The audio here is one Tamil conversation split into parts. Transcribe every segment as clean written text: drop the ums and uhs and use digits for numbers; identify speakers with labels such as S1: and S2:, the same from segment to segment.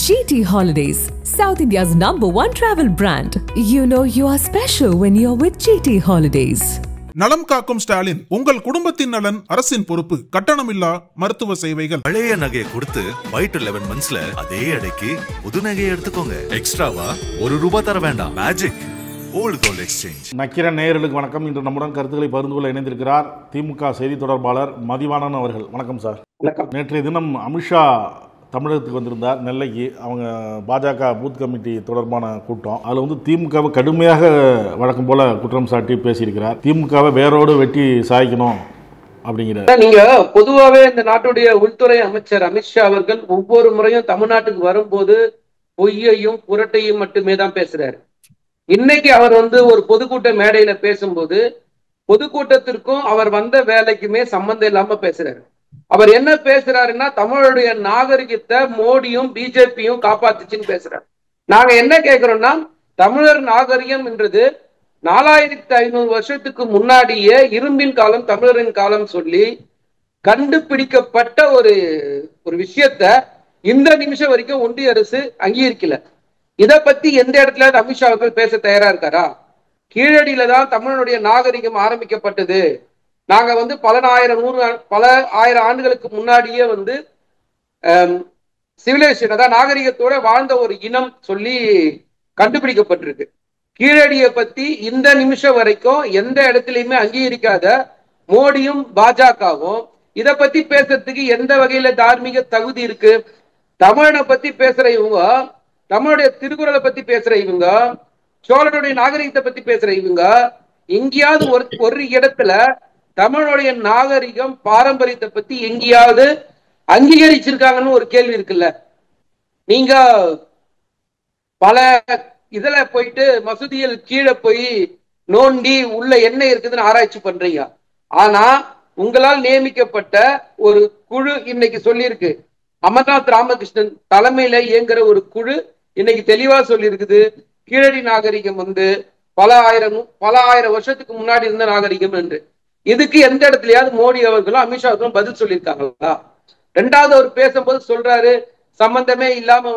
S1: GT Holidays, South India's #1 travel brand. You know you are special when you're with GT Holidays.
S2: நலம் காக்கும் ஸ்டாலின், உங்கள் குடும்பத்தின் நலன் அரசின் பொறுப்பு. கட்டணமில்லா மருத்துவ சேவைகள்.
S3: பழைய நகையை கொடுத்து பை டு 11 monthsல அதே அடைக்கு புது நகையை எடுத்துக்கோங்க. எக்ஸ்ட்ராவா ₹1 தர வேண்டாம். Magic old gold exchange.
S4: நக்கிர நேயர்களுக்கு வணக்கம். இன்று நம்முடன் கருத்துக்களை பகிர்ந்து கொள்ள இணைந்திருக்கிறார் திமுக செய்தி தொடர்பாளர் மதிவாணன் அவர்கள். வணக்கம் சார்.
S5: வணக்கம்.
S4: நேற்றைய தினம் அமித்ஷா தமிழகத்துக்கு வந்திருந்தார், நெல்லைக்கு. அவங்க பாஜக பூத் கமிட்டி தொடர்பான கூட்டம். அதில் திமுகவை கடுமையாக வழக்கம் போல குற்றம் சாட்டி பேசியிருக்கிறார். திமுகவை வேரோடு வெட்டி சாய்க்கணும் அப்படிங்கிற.
S5: நீங்க பொதுவாகவே இந்த நாட்டுடைய உள்துறை அமைச்சர் அமித்ஷா அவர்கள் ஒவ்வொரு முறையும் தமிழ்நாட்டுக்கு வரும்போது பொய்யையும் புரட்டையும் மட்டுமே தான் பேசுறாரு. இன்னைக்கு அவர் ஒரு பொதுக்கூட்ட மேடையில பேசும்போது பொதுக்கூட்டத்திற்கும் அவர் வந்த வேலைக்குமே சம்பந்தம் இல்லாம பேசுறாரு. அவர் என்ன பேசுறாருன்னா, தமிழுடைய நாகரிகத்தை மோடியும் பிஜேபியும் காப்பாத்துச்சுன்னு பேசுறாரு. நாங்க என்ன கேட்கிறோம்னா, தமிழர் நாகரிகம் என்றது 4500 வருஷத்துக்கு முன்னாடியே இரும்பின் காலம் தமிழரின் காலம் சொல்லி கண்டுபிடிக்கப்பட்ட ஒரு விஷயத்த இந்த நிமிஷம் வரைக்கும் ஒன்றிய அரசு அங்கீகரிக்கல. இதை பத்தி எந்த இடத்துல அமித்ஷா அவர்கள் பேச தயாரா இருக்காரா? கீழடியில தான் தமிழனுடைய நாகரிகம் ஆரம்பிக்கப்பட்டது, நாங்க பல ஆயிரம் ஆண்டுகளுக்கு முன்னாடியே சிவிலைசேஷன், அதாவது நாகரிகத்தோட வாழ்ந்த ஒரு இனம் சொல்லி கண்டுபிடிக்கப்பட்டிருக்கு. கீழடியை பத்தி இந்த நிமிஷம் வரைக்கும் எந்த இடத்துலயுமே அங்கீகரிக்காத மோடியும் பாஜகவும் இதை பத்தி பேசுறதுக்கு எந்த வகையில தார்மீக தகுதி இருக்கு? தமிழனை பத்தி பேசுற இவங்க, தமிழுடைய திருக்குறளை பத்தி பேசுற இவங்க, சோழனுடைய நாகரிகத்தை பத்தி பேசுற இவங்க எங்கேயாவது ஒரு இடத்துல தமிழுடைய நாகரிகம் பாரம்பரியத்தை பத்தி எங்கேயாவது அங்கீகரிச்சிருக்காங்கன்னு ஒரு கேள்வி இருக்குல்ல. நீங்க பல இதுல போயிட்டு மசூதியில் கீழே போய் நோண்டி உள்ள என்ன இருக்குதுன்னு ஆராய்ச்சி பண்றீங்க. ஆனா உங்களால் நியமிக்கப்பட்ட ஒரு குழு இன்னைக்கு சொல்லியிருக்கு, அமர்நாத் ராமகிருஷ்ணன் தலைமையில இயங்குற ஒரு குழு இன்னைக்கு தெளிவா சொல்லி இருக்குது, கீழடி நாகரிகம் பல ஆயிரம் வருஷத்துக்கு முன்னாடி இருந்த நாகரிகம் என்று. இதுக்கு எந்த இடத்துலயாவது மோடி அவர்களும் அமித்ஷா அவர்களும் பதில் சொல்லியிருக்காங்களா? ரெண்டாவது அவர் பேசும்போது சொல்றாரு, சம்பந்தமே இல்லாம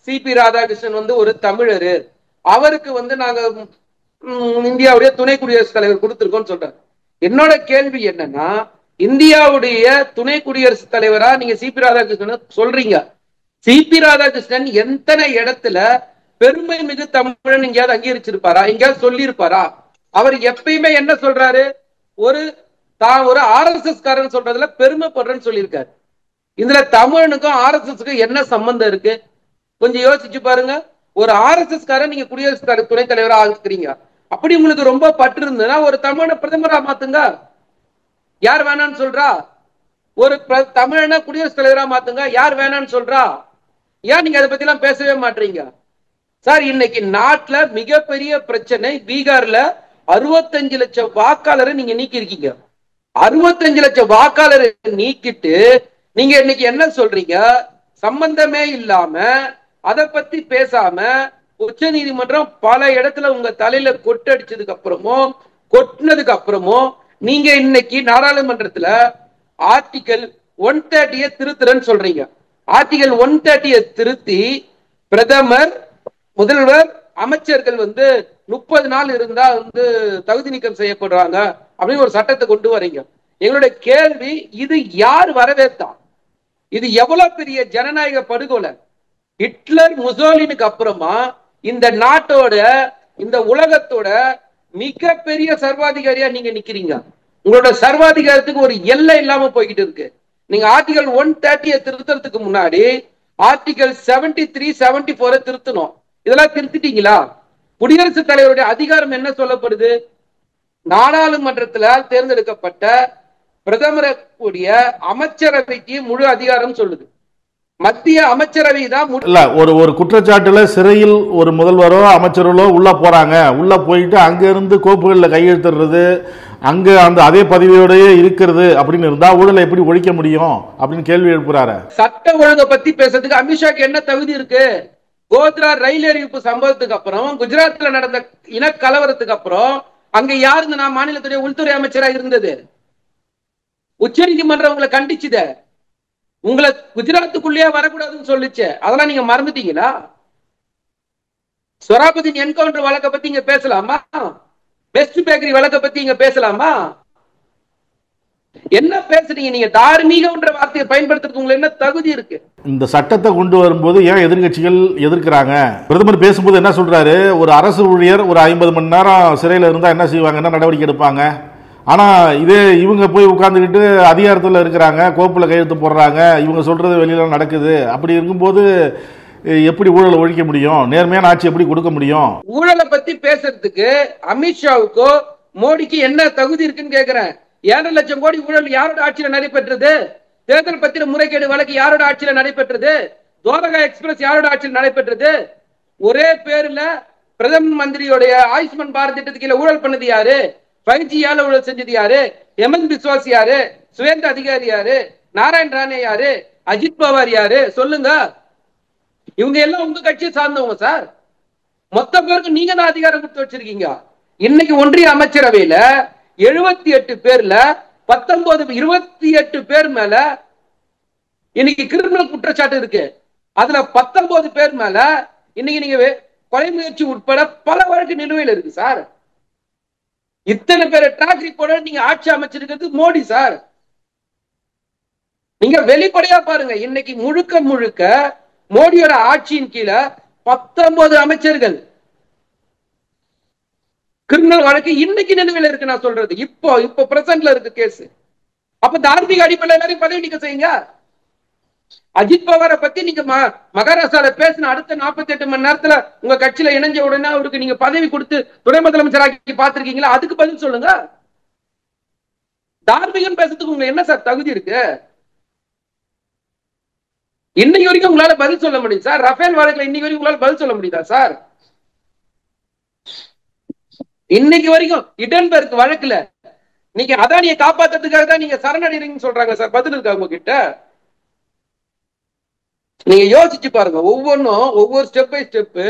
S5: சிபி ராதாகிருஷ்ணன் ஒரு தமிழரு, அவருக்கு நாங்க இந்தியாவுடைய துணை குடியரசுத் தலைவர் கொடுத்திருக்கோம்னு சொல்றாரு. என்னோட கேள்வி என்னன்னா, இந்தியாவுடைய துணை குடியரசுத் தலைவரா நீங்க சிபி ராதாகிருஷ்ணன் சொல்றீங்க. சிபி ராதாகிருஷ்ணன் எத்தனை இடத்துல பெருமை மிகு தமிழன் எங்கேயாவது அங்கீகரிச்சிருப்பாரா? எங்கேயாவது சொல்லி இருப்பாரா? அவர் எப்பயுமே என்ன சொல்றாரு, ஒரு RSS காரன் சொல்றதுல பெருமைப்படுறேன்னு சொல்லியிருக்காரு. இதுல தமிழனுக்கும் RSSக்கும் என்ன சம்பந்தம் இருக்கு? கொஞ்சம் யோசிச்சு பாருங்க. ஒரு RSS காரன் நீங்க குடியரசுத் துணைத் தலைவரா ஆக்குறீங்க. அப்படி உங்களுக்கு ரொம்ப பற்று இருந்ததுன்னா ஒரு தமிழனை பிரதமரா மாத்துங்க. யார் வேணான்னு சொல்றா? ஒரு தமிழனை குடியரசுத் தலைவரா மாத்துங்க. யார் வேணான்னு சொல்றா? ஏன் நீங்க அதை பத்தி எல்லாம் பேசவே மாட்டீங்க? சார், இன்னைக்கு நாட்டுல மிகப்பெரிய பிரச்சனை, பீகார்ல 65 லட்சம் வாக்காளரை நீங்க நீக்கி இருக்கீங்க. 65 லட்சம் வாக்காளரை நீக்கிட்டு நீங்க இன்னைக்கு என்ன சொல்றீங்க? சம்பந்தமே இல்லாம அதை பத்தி பேசாம உச்ச நீதிமன்றம் பல இடத்துல உங்க தலையில கொட்டடிச்சதுக்கு கொட்டினதுக்கு அப்புறமும் நீங்க இன்னைக்கு நாடாளுமன்றத்துல ஆர்டிகல் 130 திருத்துறன்னு சொல்றீங்க. ஆர்டிகல் 130 திருத்தி பிரதமர், முதல்வர், அமைச்சர்கள் 30 நாள் இருந்தா தகுதி நீக்கம் செய்யப்படுறாங்க அப்படின்னு ஒரு சட்டத்தை கொண்டு வரீங்க. எங்களுடைய கேள்வி, இது யார் வரவேற்தான்? இது எவ்வளவு பெரிய ஜனநாயக படுகொலை? ஹிட்லர், முசோலினுக்கு அப்புறமா இந்த நாட்டோட, இந்த உலகத்தோட மிகப்பெரிய சர்வாதிகாரியா நீங்க நிக்கிறீங்க. உங்களோட சர்வாதிகாரத்துக்கு ஒரு எல்லை இல்லாம போய்கிட்டு இருக்கு. நீங்க ஆர்டிகல் 130 திருத்தறதுக்கு முன்னாடி ஆர்டிகல் 73, 74 திருத்தணும். இதெல்லாம் திருத்திட்டீங்களா? குடியரசுத் தலைவருடைய அதிகாரம் என்ன சொல்லப்படுது? நாடாளுமன்றத்தினால் தேர்ந்தெடுக்கப்பட்ட பிரதமர் கூடிய அமைச்சரவைக்கு முழு அதிகாரம் சொல்லுது. மத்திய அமைச்சரவை தான்
S4: ஒரு குற்றச்சாட்டுல சிறையில் ஒரு முதல்வரோ அமைச்சர்களோ உள்ள போறாங்க. உள்ள போயிட்டு அங்க இருந்து கோப்புகள்ல கையெழுத்துறது, அங்க அதே பதவியோடய இருக்கிறது அப்படின்னு இருந்தா ஊழலை எப்படி ஒழிக்க முடியும் அப்படின்னு கேள்வி எழுப்புறாரு.
S5: சட்ட ஒழுங்கை பத்தி பேசுறதுக்கு அமித்ஷாக்கு என்ன தகுதி இருக்கு? கோத்ரா ரயில் அறிவிப்பு சம்பவத்துக்கு அப்புறம், குஜராத்ல நடந்த இனக்கலவரத்துக்கு அப்புறம் அங்க யாரு மாநிலத்துடைய உள்துறை அமைச்சரா இருந்தது? உச்ச நீதிமன்றம் உங்களை கண்டிச்சுத. உங்களை குஜராத்துக்குள்ளேயே வரக்கூடாதுன்னு சொல்லிச்சு, அதெல்லாம் நீங்க மறந்துட்டீங்களா? சொராபுதீன் என்கவுண்டர் வழக்கை பத்தி இங்க பேசலாமா? பெஸ்ட் பேக்கரி வழக்கை பத்தி இங்க பேசலாமா? என்ன பேசுறீங்க நீங்க? தார்மீகம்ன்ற வார்த்தையை பயன்படுத்துறதுக்கு உங்களுக்கு என்ன தகுதி இருக்கு?
S4: இந்த சட்டத்தை கொண்டு வரும்போது ஏன் எதிர்கட்சிகள் எதிர்க்கிறாங்க? பிரதமர் பேசும்போது என்ன சொல்றாரு, ஒரு அரசு ஊழியர் ஒரு 50 மணி நேரம் சிறையில் இருந்தா என்ன செய்வாங்க, என்ன நடவடிக்கை எடுப்பாங்க? ஆனா இதே இவங்க போய் உட்கார்ந்துக்கிட்டு அதிகாரத்தில் இருக்கிறாங்க, கோப்புல கையெழுத்து போடுறாங்க, இவங்க சொல்றது வெளியில நடக்குது. அப்படி இருக்கும்போது எப்படி ஊழலை ஒழிக்க முடியும்? நேர்மையான ஆட்சி எப்படி கொடுக்க முடியும்?
S5: ஊழலை பத்தி பேசுறதுக்கு அமித்ஷாவுக்கோ மோடிக்கு என்ன தகுதி இருக்குன்னு கேக்குறேன். 7 லட்சம் கோடி ஊழல் யாரோட ஆட்சியில நடைபெற்றது? தேர்தல் பத்திர முறைகேடு வழக்கு யாரோட ஆட்சியில நடைபெற்றது? துவாரகா எக்ஸ்பிரஸ் யாரோட ஆட்சியில் நடைபெற்றது? ஒரே பேர்ல பிரதம மந்திரியோடைய ஆயுஷ்மான் பாரத் திட்டத்துக்கு கீழே ஊழல் பண்ணது யாரு? 5G யால ஊழல் செஞ்சது யாரு? எம்என் பிஸ்வாஸ் யாரு? சுவேந்த அதிகாரி யாரு? நாராயண் ராணே யாரு? அஜித் பவார் யாரு? சொல்லுங்க. இவங்க எல்லாம் உங்க கட்சியை சார்ந்தவங்க சார். மொத்த பேருக்கு நீங்க தான் அதிகாரம் கொடுத்து வச்சிருக்கீங்க. இன்னைக்கு ஒன்றிய அமைச்சரவையில 78 பேர்ல 28 பேர் மேல இன்னைக்கு கிரிமினல் குற்றச்சாட்டு இருக்கு. அதுல 19 பேர் மேல இன்னைக்கு நீங்க கொலை முயற்சி உட்பட பல வழக்கு நிலுவையில் இருக்கு சார். இத்தனை பேர் ட்ராக் ரிப்போர்ட் நீங்க ஆட்சி அமைச்சிருக்கிறது மோடி சார். நீங்க வெளிப்படையா பாருங்க, இன்னைக்கு முழுக்க முழுக்க மோடியோட ஆட்சியின் கீழே 19 அமைச்சர்கள் கிரிமினல் வழக்கு இன்னைக்கு நிலுவையில் இருக்கு. நான் சொல்றது இப்போ பிரசன்ட்ல இருக்கு கேஸ். அப்ப தார்மீக அடிப்படையில் எல்லாரையும் பதவி நீக்க செய்யுங்க. அஜித் பவாரை பத்தி நீங்க மகாராஷ்டிரால பேசின அடுத்த 48 மணி நேரத்துல உங்க கட்சியில இணைஞ்ச உடனே அவருக்கு நீங்க பதவி கொடுத்து துணை முதலமைச்சராக்கி பார்த்திருக்கீங்களா? அதுக்கு பதில் சொல்லுங்க. தார்மீகம் பேசுறதுக்கு உங்களுக்கு என்ன சார் தகுதி இருக்கு? இன்னைக்கு வரைக்கும் உங்களால பதில் சொல்ல முடியும் சார்? ரஃபேல் வழக்குல இன்னைக்கு வரைக்கும் உங்களால பதில் சொல்ல முடியுதா சார்? இன்னைக்கு வரைக்கும் இடன்பெர்க் வழக்குல நீங்க அதானியை காப்பாத்துறதுக்காக தான் நீங்க சரணடைறீங்கன்னு சொல்றாங்க சார். பதில் இருக்கா உங்ககிட்ட? நீங்க யோசிச்சு பாருங்க. ஒவ்வொரு ஸ்டெப் பை ஸ்டெப்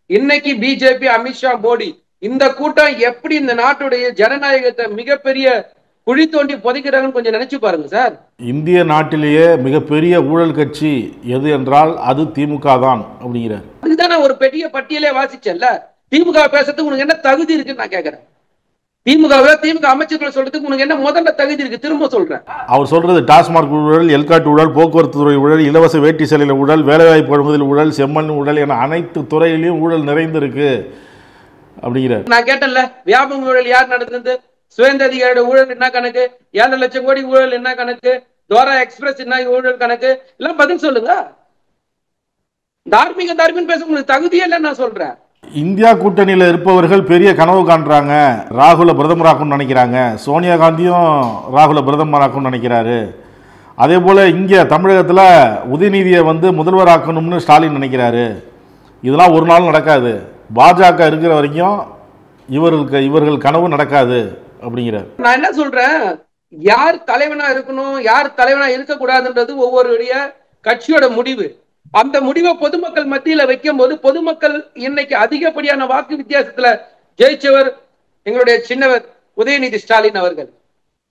S5: இன்னைக்கு பிஜேபி, அமித்ஷா, மோடி இந்த கூட்டம் எப்படி இந்த நாட்டுடைய ஜனநாயகத்தை மிகப்பெரிய குழி தோண்டி புதைக்கிறாங்கன்னு கொஞ்சம் நினைச்சு பாருங்க சார்.
S4: இந்திய நாட்டிலேயே மிகப்பெரிய ஊழல் கட்சி எது என்றால் அது திமுக தான் அப்படிங்கிறார்.
S5: அதுதான் நான் ஒரு பெரிய பட்டியலே வாசிச்சேன்ல. திமுக பேசுறதுக்கு உனக்கு என்ன தகுதி இருக்குன்னு நான் கேட்கிறேன். திமுக அமைச்சர்கள் சொல்றதுக்கு உனக்கு என்ன முதல்ல தகுதி இருக்கு? திரும்ப சொல்றேன்.
S4: அவர் சொல்றது டாஸ்மாக் ஊழல், எல்காட் ஊழல், போக்குவரத்து துறை ஊழல், இலவச வேட்டி சேலையில ஊழல், வேலைவாய்ப்பு வழங்குவதில் ஊழல், செம்மண் ஊழல் என அனைத்து துறையிலையும் ஊழல் நிறைந்திருக்கு அப்படிங்கிறார்.
S5: நான் கேட்டேன்ல, வியாபார ஊழல் யார் நடந்தது? சுவேந்த அதிகாரியோட ஊழல் என்ன கணக்கு? 7 லட்சம் கோடி ஊழல் என்ன கணக்கு? துவாரா எக்ஸ்பிரஸ் என்ன ஊழல் கணக்கு? எல்லாம் பதில் சொல்லுங்க. தார்மீகம் பேச உங்களுக்கு தகுதியே இல்லை நான் சொல்றேன்.
S4: இந்தியா கூட்டணியில் இருப்பவர்கள் பெரிய கனவு காண்றாங்க. ராகுல பிரதமராக்கும்னு நினைக்கிறாங்க. சோனியா காந்தியும் ராகுல பிரதமராக்கும்னு நினைக்கிறாரு. அதே போல இங்க தமிழகத்தில் உதயநிதியை முதல்வராக்கணும்னு ஸ்டாலின் நினைக்கிறாரு. இதெல்லாம் ஒரு நாள் நடக்காது. பாஜக இருக்கிற வரைக்கும் இவர்கள் கனவு நடக்காது அப்படிங்கிறார்.
S5: நான் என்ன சொல்றேன், யார் தலைவனா இருக்கணும், யார் தலைவனா இருக்க கூடாதுன்றது ஒவ்வொருடைய கட்சியோட முடிவு. அந்த முடிவை பொதுமக்கள் மத்தியில வைக்கும் போது பொதுமக்கள் இன்னைக்கு அதிகப்படியான வாக்கு வித்தியாசத்துல ஜெயிச்சவர் எங்களுடைய சின்னவர் உதயநிதி ஸ்டாலின் அவர்கள்.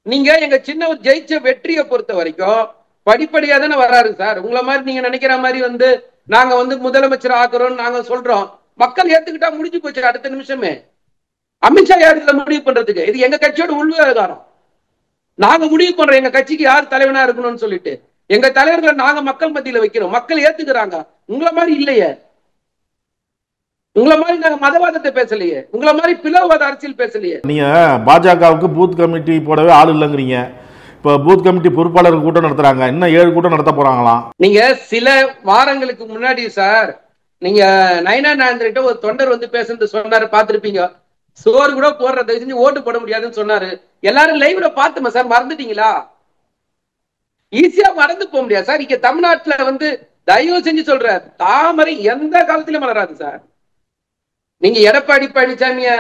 S5: நீங்க எங்க சின்னவர் ஜெயிச்ச வெற்றியை பொறுத்த வரைக்கும் படிப்படியா தானே வராரு சார். உங்களை மாதிரி நீங்க நினைக்கிற மாதிரி நாங்க முதலமைச்சர் ஆக்குறோம் நாங்க சொல்றோம். மக்கள் ஏத்துக்கிட்டா முடிஞ்சு போச்சு அடுத்த நிமிஷமே. அமித்ஷா யார் இதுல முடிவு பண்றதுக்கு? இது எங்க கட்சியோட உள்விவகாரம். நாங்க முடிவு பண்றோம் எங்க கட்சிக்கு யார் தலைவனா இருக்கணும்னு சொல்லிட்டு. எங்க தலைவர்களை நாங்க மக்கள் மத்தியில வைக்கிறோம். மக்கள் ஏத்துக்கிறாங்க. உங்களை மாதிரி இல்லையே. உங்களை மாதிரி நாங்க மதவாதத்தை பேசலையே. உங்களை மாதிரி பிளவுவாத அரசியல் பேசலையே.
S4: நீங்க பாஜகவுக்கு பூத் கமிட்டி போடவே ஆள் இல்லைங்கிறீங்க. இப்ப பூத் கமிட்டி பொறுப்பாளர்கள் கூட்டம் நடத்துறாங்க. இன்னும் 7 கூட்டம் நடத்த போறாங்களாம்.
S5: நீங்க சில வாரங்களுக்கு முன்னாடி சார் நீங்க நயனா நாயந்திரிட்ட ஒரு தொண்டர் பேசுறது சொன்னாரு, பாத்திருப்பீங்க. சோறு கூட போடுறத செஞ்சு ஓட்டு போட முடியாதுன்னு சொன்னாரு. எல்லாரும் லைவ்ல பாத்துமா சார்? மறந்துட்டீங்களா? ஈஸியா மறந்து போக முடியாது சார். இங்க தமிழ்நாட்டுல தயவு செஞ்சு சொல்ற தாமரை எந்த காலத்திலும் மலராது சார். நீங்க எடப்பாடி பழனிசாமிய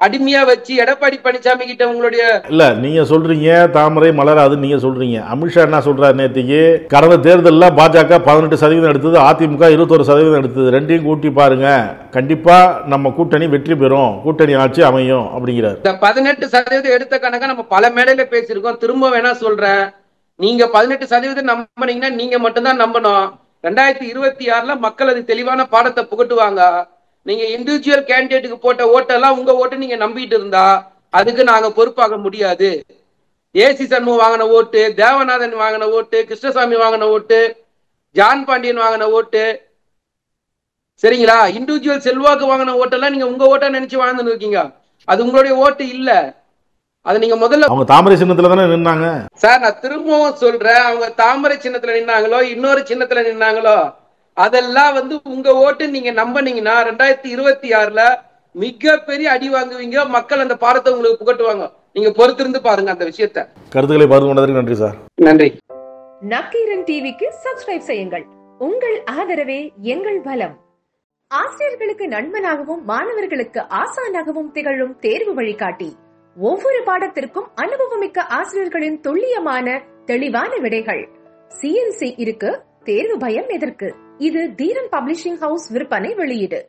S5: அடிமையா வச்சு எடப்பாடி பழனிசாமி கிட்ட உங்களுடைய
S4: இல்ல நீங்க சொல்றீங்க தாமரை மலராது. நீங்க சொல்றீங்க. அமித்ஷா என்ன சொல்றாரு, நேற்றுக்கு கடந்த தேர்தலில் பாஜக 18% எடுத்தது, அதிமுக 21% எடுத்தது. ரெண்டையும் கூட்டி பாருங்க, கண்டிப்பா நம்ம கூட்டணி வெற்றி பெறும், கூட்டணி ஆட்சி அமையும் அப்படிங்கிறார்.
S5: 18% எடுத்த கணக்கா நம்ம பல மேடையில பேசியிருக்கோம். திரும்ப வேணா சொல்றேன், நீங்க 18% நம்பினீங்கன்னா நீங்க மட்டும்தான் நம்பணும். 2026 மக்கள் அது தெளிவான பாடத்தை புகட்டுவாங்க. நீங்க இண்டிவிஜுவல் கேண்டிடேட்டுக்கு போட்ட ஓட்டெல்லாம் உங்க ஓட்டு நீங்க நம்பிட்டு இருந்தா அதுக்கு நாங்க பொறுப்பாக முடியாது. ஏசி சண்முகம் வாங்கின ஓட்டு, தேவநாதன் வாங்கின ஓட்டு, கிருஷ்ணசாமி வாங்கின ஓட்டு, ஜான் பாண்டியன் வாங்கின ஓட்டு, சரிங்களா, இண்டிவிஜுவல் செல்வாக்கு வாங்கின ஓட்டெல்லாம் நீங்க உங்க ஓட்டா நினைச்சு வாழ்ந்துட்டு இருக்கீங்க. அது உங்களுடைய ஓட்டு இல்ல. அது நீங்க முதல்ல
S4: அவங்க தாமரை சின்னத்துல தானே நின்னாங்க
S5: சார். நான் திரும்பவும் சொல்றேன், அவங்க தாமரை சின்னத்துல நின்னாங்களோ இன்னொரு சின்னத்துல நின்னாங்களோ அதெல்லாம் உங்க ஓட்டு நீங்க நம்பினீங்கன்னா 2026 மிகப்பெரிய அடி வாங்குவீங்க. மக்கள் அந்த பாடத்தை உங்களுக்கு புகட்டுவாங்க. நீங்க பொறுத்திருந்து பாருங்க அந்த விஷயத்தை.
S4: கருத்துக்களை பகிர்ந்து கொண்டதற்கு நன்றி சார்.
S5: நன்றி.
S6: நக்கீரன் டிவிக்கு சப்ஸ்கிரைப் செய்யுங்கள். உங்கள் ஆதரவே எங்கள் பலம். ஆசிரியர்களுக்கு நண்பனாகவும் மாணவர்களுக்கு ஆசானாகவும் திகழும் தேர்வு வழிகாட்டி. ஒவ்வொரு பாடத்திற்கும் அனுபவமிக்க ஆசிரியர்களின் துல்லியமான தெளிவான விடைகள். CNC இருக்கு, தேர்வு பயம் எதற்கு? இது தீரன் பப்ளிஷிங் ஹவுஸ் விற்பனை வெளியீடு.